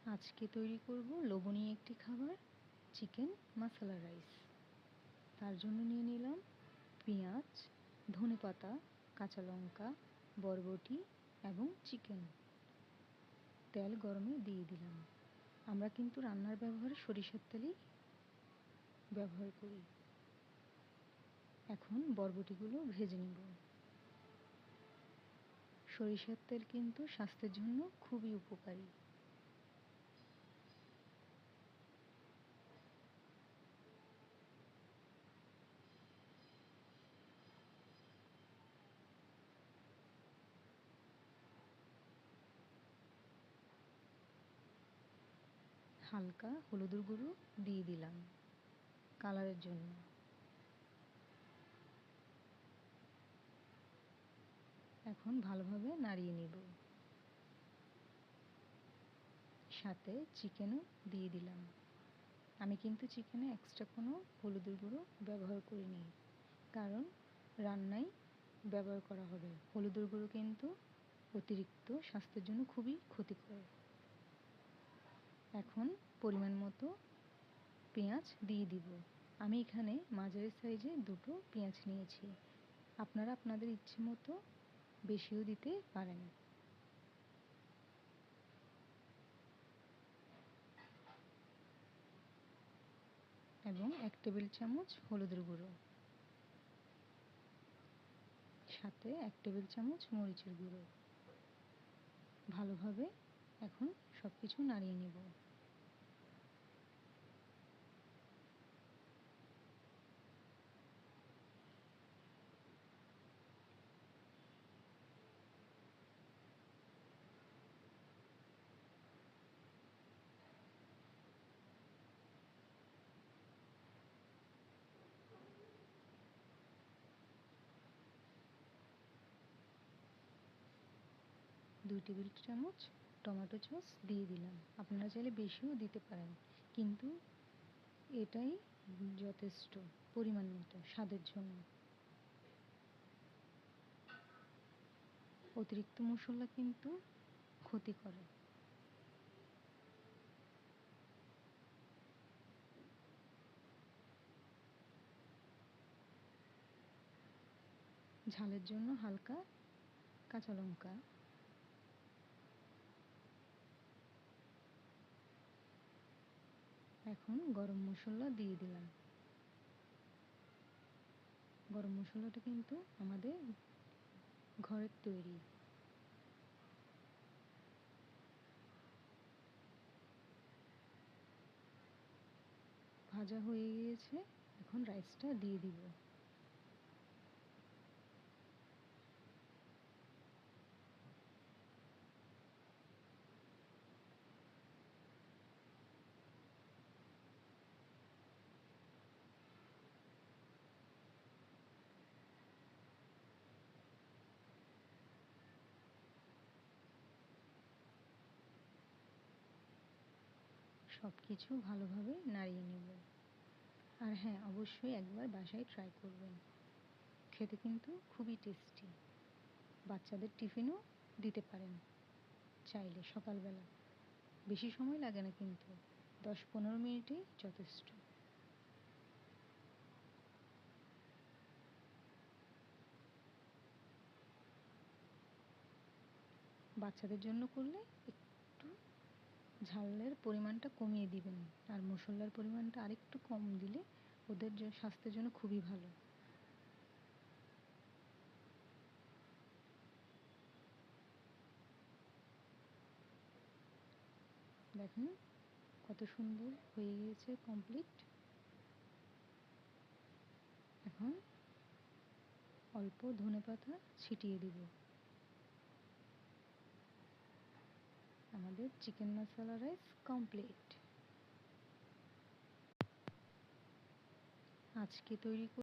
আজকে তৈরি করব লোভনীয় একটি খাবার, চিকেন মশলা রাইস। তার জন্য নিয়ে নিলাম পেঁয়াজ, ধনেপাতা, কাঁচা লঙ্কা, বরবটি এবং চিকেন। তেল গরমে দিয়ে দিলাম। আমরা কিন্তু রান্নার ব্যবহারে সরিষার তেলই ব্যবহার করি। এখন বরবটিগুলো ভেজে নেব। সরিষার তেল কিন্তু স্বাস্থ্যের জন্য খুবই উপকারী। হালকা হলুদের গুঁড়ো দিয়ে দিলাম কালারের জন্য। এখন ভালোভাবে নাড়িয়ে নেব। সাথে চিকেনও দিয়ে দিলাম। আমি কিন্তু চিকেনে এক্সট্রা কোনো হলুদের গুঁড়ো ব্যবহার করিনি, কারণ রান্নায় ব্যবহার করা হবে। হলুদের গুঁড়ো কিন্তু অতিরিক্ত স্বাস্থ্যের জন্য খুবই ক্ষতিকর। এখন পরিমাণ মতো পেঁয়াজ দিয়ে দিব। আমি এখানে মাঝারি সাইজে 2টো পেঁয়াজ নিয়েছি। আপনারা আপনাদের ইচ্ছে মতো বেশিও দিতে পারেন। এবং 1 টেবিল চামচ হলুদের গুঁড়ো, সাথে 1 টেবিল চামচ মরিচের গুঁড়ো। ভালোভাবে এখন সব কিছু নাড়িয়ে নেব। দুই টেবিল চামচ টমেটো সস দিয়ে দিলাম। আপনারা চাইলে বেশিও দিতে পারেন, কিন্তু এটাই যথেষ্ট পরিমাণ মতো স্বাদের জন্য। অতিরিক্ত মশলা কিন্তু ক্ষতি করে। ঝালের জন্য হালকা কাঁচা লঙ্কা, এখন গরম মশলা দিয়ে দিলাম। গরম মশলাটা কিন্তু আমাদের ঘরের তৈরি। ভাজা হয়ে গিয়েছে, এখন রাইসটা দিয়ে দিব। সব কিছু ভালোভাবে নাড়িয়ে নেব। আর হ্যাঁ, অবশ্যই একবার বাসায় ট্রাই করবেন। খেতে কিন্তু খুবই টেস্টি। বাচ্চাদের টিফিনও দিতে পারেন চাইলে সকালবেলা। বেশি সময় লাগে না কিন্তু, 10-15 মিনিটেই যথেষ্ট। বাচ্চাদের জন্য করলে একটু ঝালের পরিমাণটা কমিয়ে দিবেন, আর মশলার পরিমাণটা আরেকটু কম দিলে ওদের স্বাস্থ্যের জন্য খুবই ভালো। দেখেন কত সুন্দর হয়ে গিয়েছে, কমপ্লিট। এখন অল্প ধনেপাতা ছিটিয়ে দিব। আমাদের চিকেন মশলা রাইস কমপ্লিট। আজকে তৈরি